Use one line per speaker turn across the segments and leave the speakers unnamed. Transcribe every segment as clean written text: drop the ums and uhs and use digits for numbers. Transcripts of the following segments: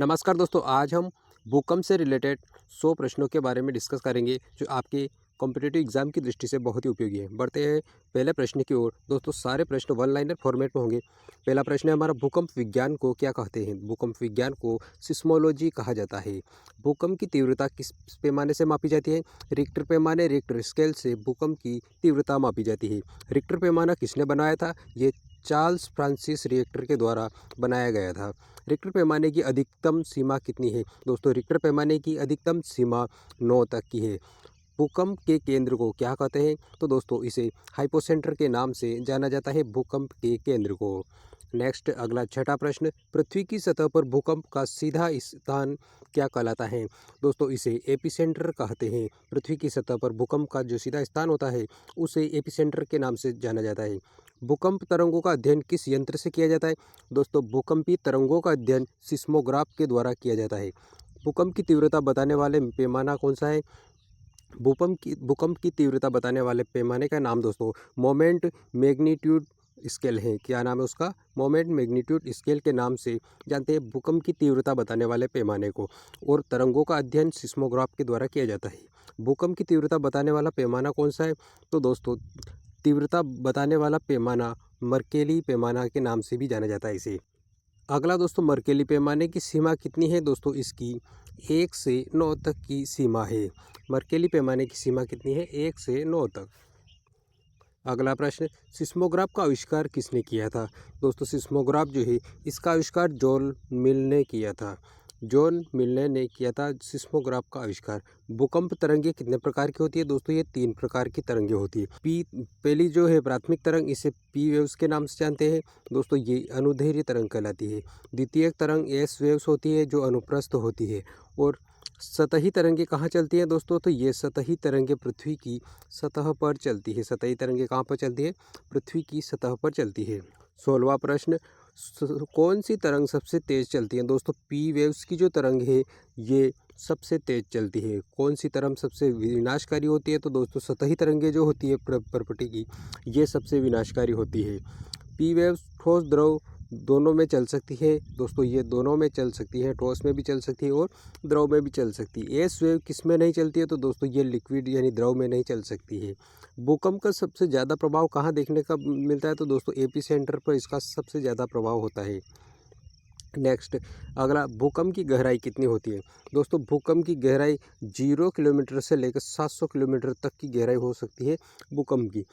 नमस्कार दोस्तों, आज हम भूकंप से रिलेटेड 100 प्रश्नों के बारे में डिस्कस करेंगे जो आपके कॉम्पिटिटिव एग्जाम की दृष्टि से बहुत ही उपयोगी है। बढ़ते हैं पहले प्रश्न की ओर। दोस्तों सारे प्रश्न वन लाइनर फॉर्मेट में होंगे। पहला प्रश्न है हमारा, भूकंप विज्ञान को क्या कहते हैं? भूकंप विज्ञान को सिस्मोलॉजी कहा जाता है। भूकंप की तीव्रता किस पैमाने से मापी जाती है? रिक्टर पैमाने, रिक्टर स्केल से भूकंप की तीव्रता मापी जाती है। रिक्टर पैमाना किसने बनाया था? ये चार्ल्स फ्रांसिस रिक्टर के द्वारा बनाया गया था। रिक्टर पैमाने की अधिकतम सीमा कितनी है? दोस्तों रिक्टर पैमाने की अधिकतम सीमा 9 तक की है। भूकंप के केंद्र को क्या कहते हैं? तो दोस्तों इसे हाइपोसेंटर के नाम से जाना जाता है, भूकंप के केंद्र को। नेक्स्ट अगला छठा प्रश्न, पृथ्वी की सतह पर भूकंप का सीधा स्थान क्या कहलाता है? दोस्तों इसे एपिसेंटर कहते हैं। पृथ्वी की सतह पर भूकंप का जो सीधा स्थान होता है उसे एपिसेंटर के नाम से जाना जाता है। भूकंप तरंगों का अध्ययन किस यंत्र से किया जाता है? दोस्तों भूकंपी तरंगों का अध्ययन सिस्मोग्राफ के द्वारा किया जाता है। भूकंप की तीव्रता बताने वाले पैमाना कौन सा है? भूकंप की तीव्रता बताने वाले पैमाने का नाम दोस्तों मोमेंट मैग्नीट्यूड स्केल है। क्या नाम है उसका? मोमेंट मैग्नीट्यूड स्केल के नाम से जानते हैं भूकंप की तीव्रता बताने वाले पैमाने को। और तरंगों का अध्ययन सिस्मोग्राफ के द्वारा किया जाता है। भूकंप की तीव्रता बताने वाला पैमाना कौन सा है? तो दोस्तों तीव्रता बताने वाला पैमाना मर्केली पैमाना के नाम से भी जाना जाता है इसे। अगला दोस्तों, मर्केली पैमाने की सीमा कितनी है? दोस्तों इसकी 1 से 9 तक की सीमा है। मर्केली पैमाने की सीमा कितनी है? 1 से 9 तक। अगला प्रश्न, सिस्मोग्राफ का आविष्कार किसने किया था? दोस्तों सिस्मोग्राफ जो है इसका आविष्कार जॉन मिल ने किया था। जॉन मिलने ने किया था सिस्मोग्राफ का आविष्कार। भूकंप तरंगे कितने प्रकार की होती है? दोस्तों ये 3 प्रकार की तरंगे होती है। पहली जो है प्राथमिक तरंग, इसे पी वेव्स के नाम से जानते हैं। दोस्तों ये अनुदैर्घ्य तरंग कहलाती है। द्वितीय तरंग एस वेव्स होती है जो अनुप्रस्थ होती है। और सतही तरंगे कहाँ चलती हैं दोस्तों? तो ये सतही तरंगे पृथ्वी की सतह पर चलती है। सतही तरंगे कहाँ पर चलती है? पृथ्वी की सतह पर चलती है। 16वां प्रश्न, कौन सी तरंग सबसे तेज चलती है? दोस्तों पी वेव्स की जो तरंग है ये सबसे तेज चलती है। कौन सी तरंग सबसे विनाशकारी होती है? तो दोस्तों सतही तरंगे जो होती है प्रकृति की, ये सबसे विनाशकारी होती है। पी वेव्स ठोस द्रव दोनों में चल सकती है। दोस्तों ये दोनों में चल सकती है, ठोस में भी चल सकती है और द्रव में भी चल सकती है। एस वेव किस में नहीं चलती है? तो दोस्तों ये लिक्विड यानी द्रव में नहीं चल सकती है। भूकंप का सबसे ज़्यादा प्रभाव कहाँ देखने का मिलता है? तो दोस्तों एपी सेंटर पर इसका सबसे ज़्यादा प्रभाव होता है। नेक्स्ट अगला, भूकंप की गहराई कितनी होती है? दोस्तों भूकंप की गहराई 0 किलोमीटर से लेकर 700 किलोमीटर तक की गहराई हो सकती है भूकंप की।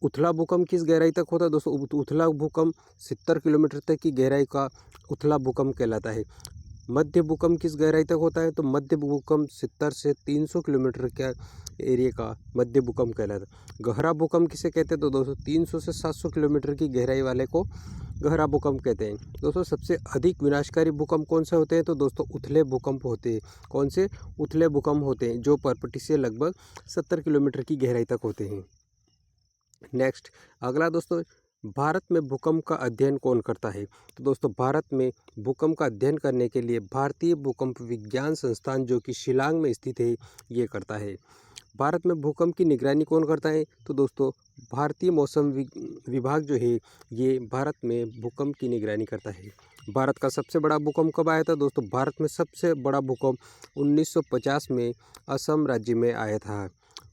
उथला भूकंप किस गहराई तक होता है? दोस्तों उथला भूकंप 70 किलोमीटर तक की गहराई का उथला भूकंप कहलाता है। मध्य भूकंप किस गहराई तक होता है? तो मध्य भूकंप 70 से 300 किलोमीटर का एरिया का मध्य भूकंप कहलाता है। गहरा भूकंप किसे कहते हैं? तो दोस्तों 300 से 700 किलोमीटर की गहराई वाले को गहरा भूकंप कहते हैं। दोस्तों सबसे अधिक विनाशकारी भूकंप कौन से होते हैं? तो दोस्तों उथले भूकंप होते हैं। कौन से? उथले भूकंप होते हैं जो परपटी से लगभग 70 किलोमीटर की गहराई तक होते हैं। नेक्स्ट अगला दोस्तों, भारत में भूकंप का अध्ययन कौन करता है? तो दोस्तों भारत में भूकंप का अध्ययन करने के लिए भारतीय भूकंप विज्ञान संस्थान जो कि शिलांग में स्थित है ये करता है। भारत में भूकंप की निगरानी कौन करता है? तो दोस्तों भारतीय मौसम विभाग जो है ये भारत में भूकंप की निगरानी करता है। भारत का सबसे बड़ा भूकंप कब आया था? दोस्तों भारत में सबसे बड़ा भूकंप 1950 में असम राज्य में आया था।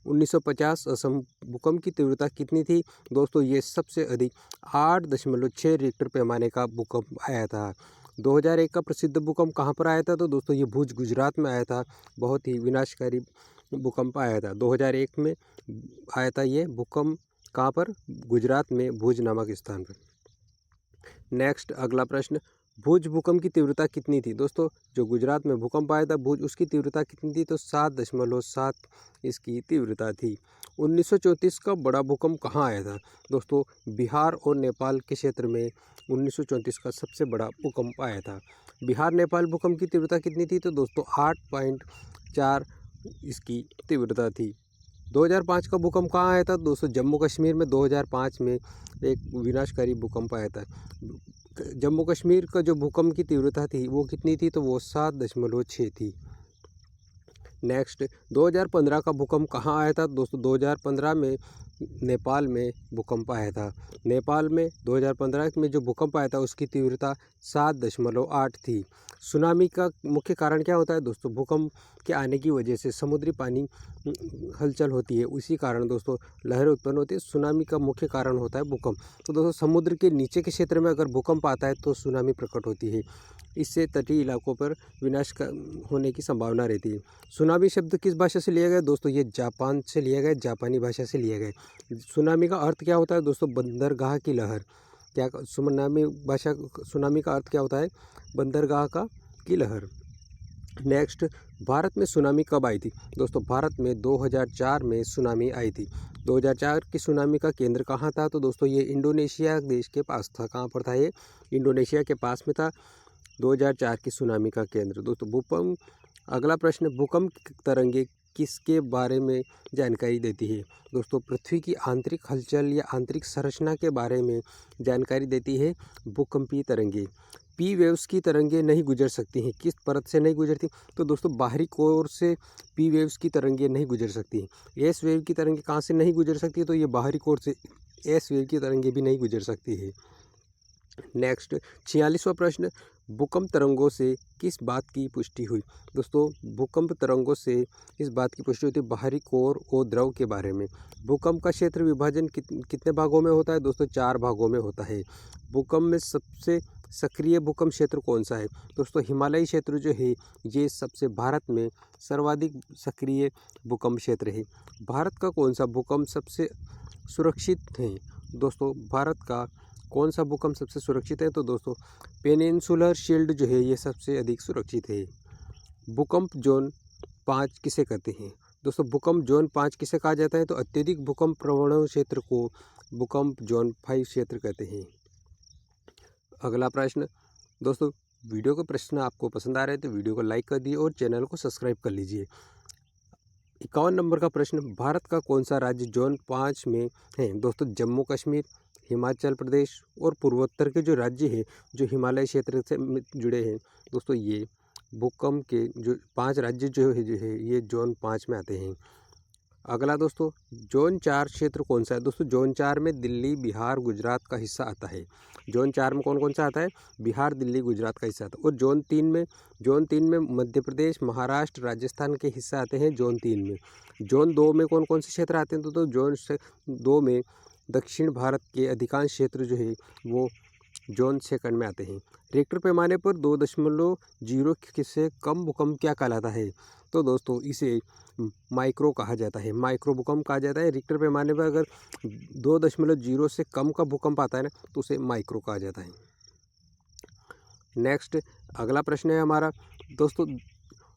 1950 असम भूकंप की तीव्रता कितनी थी? दोस्तों ये सबसे अधिक 8.6 रिक्टर पैमाने का भूकंप आया था। 2001 का प्रसिद्ध भूकंप कहाँ पर आया था? तो दोस्तों ये भुज गुजरात में आया था। बहुत ही विनाशकारी भूकंप आया था। 2001 में आया था ये भूकंप। कहाँ पर? गुजरात में भुज नामक स्थान पर। नेक्स्ट अगला प्रश्न, भुज भूकंप की तीव्रता कितनी थी? दोस्तों जो गुजरात में भूकंप आया था भुज, उसकी तीव्रता कितनी थी? तो 7.7 इसकी तीव्रता थी। 1934 का बड़ा भूकंप कहाँ आया था? दोस्तों बिहार और नेपाल के क्षेत्र में 1934 का सबसे बड़ा भूकंप आया था। बिहार नेपाल भूकंप की तीव्रता कितनी थी? तो दोस्तों 8.4 इसकी तीव्रता थी। 2005 का भूकंप कहाँ आया था? दोस्तों जम्मू कश्मीर में 2005 में एक विनाशकारी भूकंप आया था। जम्मू कश्मीर का जो भूकंप की तीव्रता थी वो कितनी थी? तो वो 7.6 थी। नेक्स्ट 2015 का भूकंप कहाँ आया था दोस्तों? 2015 में नेपाल में भूकंप आया था। नेपाल में 2015 में जो भूकंप आया था उसकी तीव्रता 7.8 थी। सुनामी का मुख्य कारण क्या होता है दोस्तों? भूकंप के आने की वजह से समुद्री पानी हलचल होती है, उसी कारण दोस्तों लहरें उत्पन्न होती है। सुनामी का मुख्य कारण होता है भूकंप। तो दोस्तों समुद्र के नीचे के क्षेत्र में अगर भूकंप आता है तो सुनामी प्रकट होती है। इससे तटीय इलाकों पर विनाश का होने की संभावना रहती है। सुनामी शब्द किस भाषा से लिया गया दोस्तों? ये जापान से लिया गया, जापानी भाषा से लिया गया। सुनामी का अर्थ क्या होता है दोस्तों? बंदरगाह की लहर। क्या सुनामी का अर्थ क्या होता है? बंदरगाह की लहर। नेक्स्ट, भारत में सुनामी कब आई थी दोस्तों? भारत में 2004 में सुनामी आई थी। 2004 की सुनामी का केंद्र कहाँ था? तो दोस्तों ये इंडोनेशिया देश के पास था। कहाँ पर था ये? इंडोनेशिया के पास में था 2004 की सुनामी का केंद्र। दोस्तों भूकंप, अगला प्रश्न, भूकंप तरंगे किसके बारे में जानकारी देती है? दोस्तों पृथ्वी की आंतरिक हलचल या आंतरिक संरचना के बारे में जानकारी देती है भूकंपीय तरंगे। पी वेव्स की तरंगे नहीं गुजर सकती हैं। किस परत से नहीं गुजरती? तो दोस्तों बाहरी कोर से पी वेव्स की तरंगे नहीं गुजर सकती हैं। एस वेव की तरंगे कहाँ से नहीं गुजर सकती है? तो ये बाहरी कोर से एस वेव की तरंगे भी नहीं गुजर सकती है। नेक्स्ट, 46वां प्रश्न, भूकंप तरंगों से किस बात की पुष्टि हुई? दोस्तों भूकंप तरंगों से इस बात की पुष्टि होती है बाहरी कोर और द्रव के बारे में। भूकंप का क्षेत्र विभाजन कितने भागों में होता है दोस्तों? 4 भागों में होता है। भूकंप में सबसे सक्रिय भूकंप क्षेत्र कौन सा है? दोस्तों हिमालयी क्षेत्र जो है ये सबसे भारत में सर्वाधिक सक्रिय भूकंप क्षेत्र है। भारत का कौन सा भूकंप सबसे सुरक्षित है? दोस्तों भारत का कौन सा भूकंप सबसे सुरक्षित है? तो दोस्तों पेनिनसुलर शील्ड जो है ये सबसे अधिक सुरक्षित है। भूकंप जोन 5 किसे कहते हैं? दोस्तों भूकंप जोन 5 किसे कहा जाता है? तो अत्यधिक भूकंप प्रवण क्षेत्र को भूकंप जोन 5 क्षेत्र कहते हैं। अगला प्रश्न, दोस्तों वीडियो के प्रश्न आपको पसंद आ रहे हैं तो वीडियो को लाइक कर दीजिए और चैनल को सब्सक्राइब कर लीजिए। 51 नंबर का प्रश्न, भारत का कौन सा राज्य जोन 5 में है? दोस्तों जम्मू कश्मीर, हिमाचल प्रदेश और पूर्वोत्तर के जो राज्य हैं जो हिमालय क्षेत्र से जुड़े हैं दोस्तों, ये भूकंप के जो 5 राज्य जो है ये जोन 5 में आते हैं। अगला दोस्तों, जोन 4 क्षेत्र कौन सा है? दोस्तों जोन 4 में दिल्ली, बिहार, गुजरात का हिस्सा आता है। जोन 4 में कौन कौन सा आता है? बिहार, दिल्ली, गुजरात का हिस्सा आता है। और जोन 3 में मध्य प्रदेश, महाराष्ट्र, राजस्थान के हिस्सा आते हैं जोन 3 में। जोन 2 में कौन कौन से क्षेत्र आते हैं? तो जोन 2 में दक्षिण भारत के अधिकांश क्षेत्र जो है वो जोन 2 में आते हैं। रिक्टर पैमाने पर 2.0 से कम भूकंप क्या कहलाता है? तो दोस्तों इसे माइक्रो कहा जाता है, माइक्रो भूकंप कहा जाता है। रिक्टर पैमाने पर अगर 2.0 से कम का भूकंप आता है ना तो उसे माइक्रो कहा जाता है। नेक्स्ट, अगला प्रश्न है हमारा दोस्तों,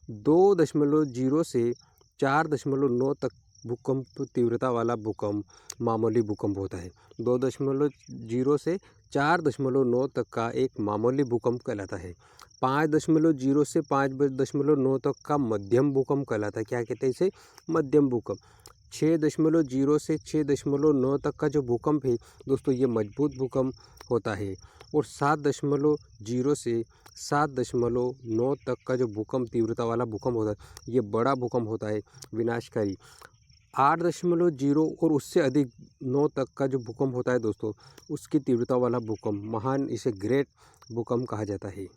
2.0 से 4.9 तक भूकंप तीव्रता वाला भूकंप मामूली भूकंप होता है। 2.0 से 4.9 तक का एक मामूली भूकंप कहलाता है। 5.0 से 5.9 तक का मध्यम भूकंप कहलाता है। क्या कहते हैं इसे? मध्यम भूकंप। 6.0 से 6.9 तक का जो भूकंप है दोस्तों ये मजबूत भूकंप होता है। और 7.0 से 7.9 तक का जो भूकंप तीव्रता वाला भूकंप होता है ये बड़ा भूकंप होता है, विनाशकारी। 8.0 और उससे अधिक 9 तक का जो भूकंप होता है दोस्तों उसकी तीव्रता वाला भूकंप महान, इसे ग्रेट भूकंप कहा जाता है।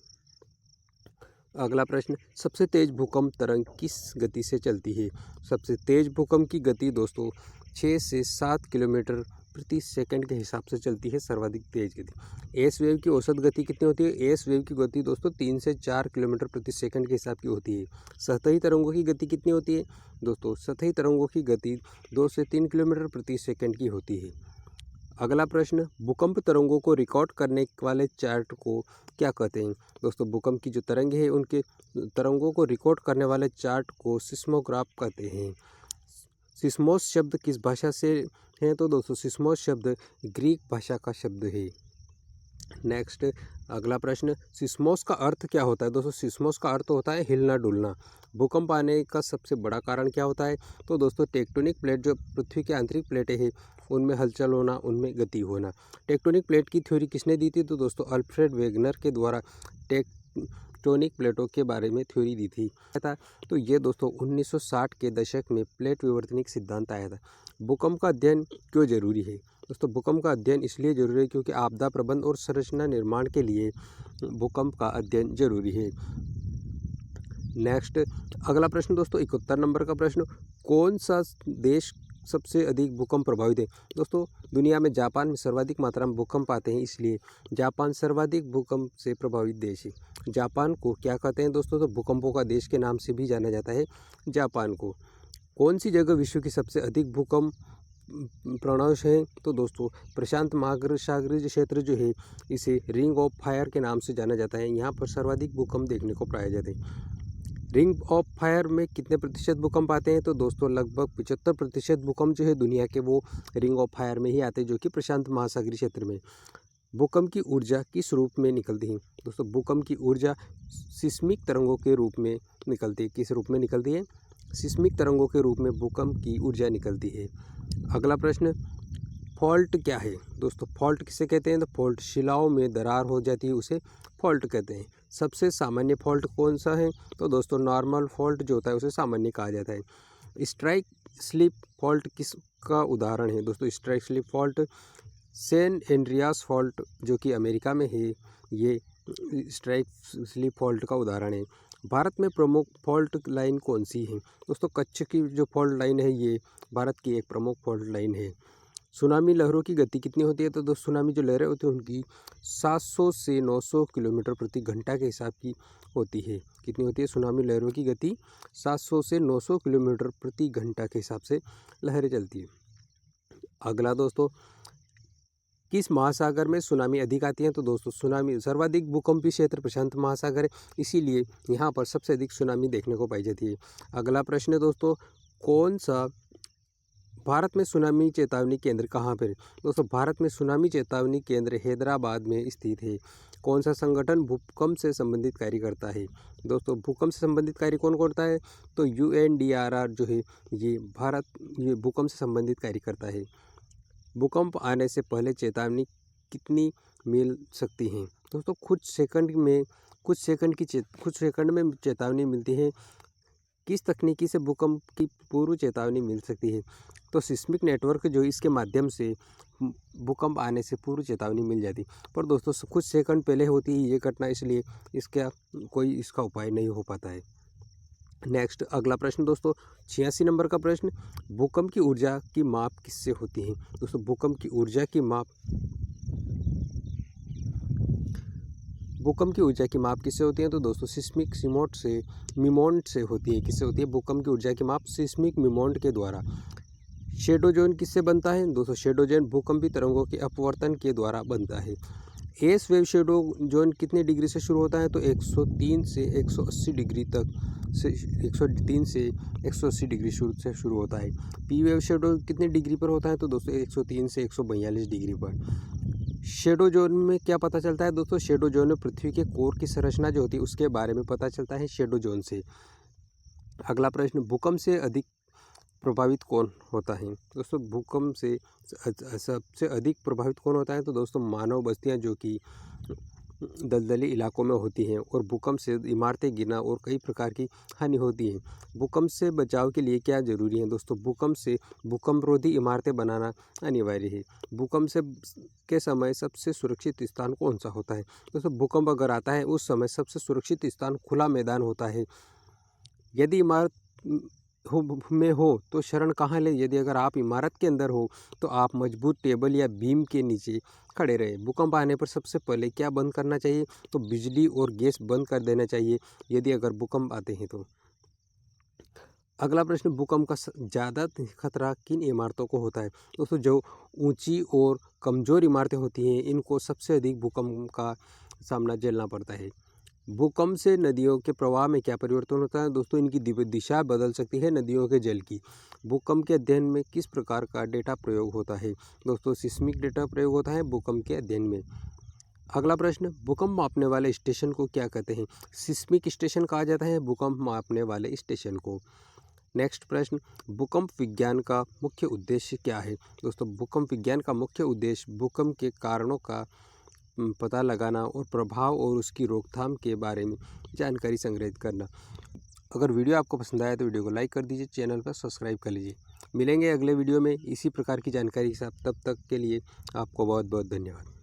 अगला प्रश्न, सबसे तेज भूकंप तरंग किस गति से चलती है? सबसे तेज भूकंप की गति दोस्तों 6 से 7 किलोमीटर प्रति सेकंड के हिसाब से चलती है, सर्वाधिक तेज गति। एस वेव की औसत गति कितनी होती है? एस वेव की गति दोस्तों 3 से 4 किलोमीटर प्रति सेकंड के हिसाब की होती है। सतही तरंगों की गति कितनी होती है? दोस्तों सतही तरंगों की गति 2 से 3 किलोमीटर प्रति सेकंड की होती है। अगला प्रश्न, भूकंप तरंगों को रिकॉर्ड करने वाले चार्ट को क्या कहते हैं? दोस्तों भूकंप की जो तरंग है उनके तरंगों को रिकॉर्ड करने वाले चार्ट को सिस्मोग्राफ कहते हैं। सिस्मोस शब्द किस भाषा से है? तो दोस्तों सिस्मोस शब्द ग्रीक भाषा का शब्द है। नेक्स्ट, अगला प्रश्न, सिस्मोस का अर्थ क्या होता है? दोस्तों सिस्मोस का अर्थ होता है हिलना डुलना। भूकंप आने का सबसे बड़ा कारण क्या होता है? तो दोस्तों टेक्टोनिक प्लेट, जो पृथ्वी की आंतरिक प्लेटें हैं उनमें हलचल होना, उनमें गति होना। टेक्टोनिक प्लेट की थ्योरी किसने दी थी? तो दोस्तों अल्फ्रेड वेगनर के द्वारा टेक्टोनिक प्लेटों के बारे में थ्योरी दी थी था। तो ये दोस्तों 1960 के दशक में प्लेट विवर्तनिक सिद्धांत आया था। भूकंप का अध्ययन क्यों जरूरी है? दोस्तों भूकंप का अध्ययन इसलिए जरूरी है क्योंकि आपदा प्रबंधन और संरचना निर्माण के लिए भूकंप का अध्ययन जरूरी है। नेक्स्ट अगला प्रश्न दोस्तों 71 नंबर का प्रश्न, कौन सा देश सबसे अधिक भूकंप प्रभावित है? दोस्तों दुनिया में जापान में सर्वाधिक मात्रा में भूकंप आते हैं, इसलिए जापान सर्वाधिक भूकंप से प्रभावित देश है। जापान को क्या कहते हैं दोस्तों? तो भूकंपों का देश के नाम से भी जाना जाता है जापान को। कौन सी जगह विश्व की सबसे अधिक भूकंप प्रवण है? तो दोस्तों प्रशांत महासागरीय क्षेत्र जो है इसे रिंग ऑफ फायर के नाम से जाना जाता है। यहाँ पर सर्वाधिक भूकंप देखने को पाए जाते हैं। रिंग ऑफ फायर में कितने प्रतिशत भूकंप आते हैं? तो दोस्तों लगभग 75% भूकंप जो है दुनिया के वो रिंग ऑफ फायर में ही आते हैं, जो कि प्रशांत महासागरीय क्षेत्र में। भूकंप की ऊर्जा किस रूप में निकलती है? दोस्तों भूकंप की ऊर्जा सिस्मिक तरंगों के रूप में निकलती है। किस रूप में निकलती है? सिस्मिक तरंगों के रूप में भूकंप की ऊर्जा निकलती है। अगला प्रश्न, फॉल्ट क्या है? दोस्तों फॉल्ट किसे कहते हैं? तो फॉल्ट शिलाओं में दरार हो जाती है, उसे फॉल्ट कहते हैं। सबसे सामान्य फॉल्ट कौन सा है? तो दोस्तों नॉर्मल फॉल्ट जो होता है उसे सामान्य कहा जाता है। स्ट्राइक स्लिप फॉल्ट किसका उदाहरण है? दोस्तों strike slip fault San Andreas fault जो कि अमेरिका में है, ये स्ट्राइक स्लिप फॉल्ट का उदाहरण है। भारत में प्रमुख फॉल्ट लाइन कौन सी है? दोस्तों कच्छ की जो फॉल्ट लाइन है ये भारत की एक प्रमुख फॉल्ट लाइन है। सुनामी लहरों की गति कितनी होती है? तो दोस्तों सुनामी जो लहरें होती हैं उनकी 700 से 900 किलोमीटर प्रति घंटा के हिसाब की होती है। कितनी होती है? सुनामी लहरों की गति 700 से 900 किलोमीटर प्रति घंटा के हिसाब से लहरें चलती है। अगला दोस्तों, किस महासागर में सुनामी अधिक आती है? तो दोस्तों सुनामी सर्वाधिक भूकंपीय क्षेत्र प्रशांत महासागर है, इसीलिए यहाँ पर सबसे अधिक सुनामी देखने को पाई जाती है। अगला प्रश्न है दोस्तों, कौन सा भारत में सुनामी चेतावनी केंद्र कहाँ पर है? दोस्तों भारत में सुनामी चेतावनी केंद्र हैदराबाद में स्थित है। कौन सा संगठन भूकंप से संबंधित कार्य करता है? दोस्तों भूकंप से संबंधित कार्य कौन करता है? तो UNDRR जो है ये भूकंप से संबंधित कार्य करता है। भूकंप आने से पहले चेतावनी कितनी मिल सकती है? दोस्तों कुछ सेकंड में चेतावनी मिलती है। किस तकनीकी से भूकंप की पूर्व चेतावनी मिल सकती है? तो सिस्मिक नेटवर्क जो इसके माध्यम से भूकंप आने से पूर्व चेतावनी मिल जाती, पर दोस्तों कुछ सेकंड पहले होती है ये घटना, इसलिए इसका उपाय नहीं हो पाता है। नेक्स्ट अगला प्रश्न दोस्तों 86 नंबर का प्रश्न, भूकंप की ऊर्जा की माप किससे होती है? दोस्तों भूकंप की ऊर्जा की माप किससे होती है? तो दोस्तों सिस्मिक मिमोंट से होती है। किससे होती है भूकंप की ऊर्जा की माप? सिस्मिक मिमोंट के द्वारा। शेडो जोन किससे बनता है? दोस्तों शेडो जोन भूकंपी तरंगों के अपवर्तन के द्वारा बनता है। एस वेव शेडो जोन कितने डिग्री से शुरू होता है? तो 103 से 180 डिग्री तक 103 से 180 डिग्री से शुरू होता है। पी वेव शेडो कितने डिग्री पर होता है? तो दोस्तों 103 से 142 डिग्री पर। शेडो जोन में क्या पता चलता है? दोस्तों शेडो जोन में पृथ्वी के कोर की संरचना जो होती है उसके बारे में पता चलता है शेडो जोन से। अगला प्रश्न, भूकंप से अधिक प्रभावित कौन होता है? दोस्तों भूकंप से सबसे अधिक प्रभावित कौन होता है? तो दोस्तों मानव बस्तियां जो कि दलदली इलाकों में होती हैं और भूकंप से इमारतें गिरना और कई प्रकार की हानि होती है। भूकंप से बचाव के लिए क्या जरूरी है? दोस्तों भूकंपरोधी इमारतें बनाना अनिवार्य है। भूकंप के समय सबसे सुरक्षित स्थान कौन सा होता है? दोस्तों भूकंप अगर आता है उस समय सबसे सुरक्षित स्थान खुला मैदान होता है। यदि इमारत में हो तो शरण कहाँ ले? यदि अगर आप इमारत के अंदर हो तो आप मजबूत टेबल या बीम के नीचे खड़े रहे। भूकंप आने पर सबसे पहले क्या बंद करना चाहिए? तो बिजली और गैस बंद कर देना चाहिए यदि अगर भूकंप आते हैं तो। अगला प्रश्न, भूकंप का ज़्यादा खतरा किन इमारतों को होता है? दोस्तों जो ऊंची और कमज़ोर इमारतें होती हैं इनको सबसे अधिक भूकंप का सामना झेलना पड़ता है। भूकंप से नदियों के प्रवाह में क्या परिवर्तन होता है? दोस्तों इनकी दिशा बदल सकती है नदियों के जल की। भूकंप के अध्ययन में किस प्रकार का डेटा प्रयोग होता है? दोस्तों सिस्मिक डेटा प्रयोग होता है भूकंप के अध्ययन में। अगला प्रश्न, भूकंप मापने वाले स्टेशन को क्या कहते हैं? सिस्मिक स्टेशन कहा जाता है भूकंप मापने वाले स्टेशन को। नेक्स्ट प्रश्न, भूकंप विज्ञान का मुख्य उद्देश्य क्या है? दोस्तों भूकंप विज्ञान का मुख्य उद्देश्य भूकंप के कारणों का पता लगाना और प्रभाव और उसकी रोकथाम के बारे में जानकारी संग्रहित करना। अगर वीडियो आपको पसंद आया तो वीडियो को लाइक कर दीजिए, चैनल पर सब्सक्राइब कर लीजिए। मिलेंगे अगले वीडियो में इसी प्रकार की जानकारी के साथ, तब तक के लिए आपको बहुत बहुत धन्यवाद।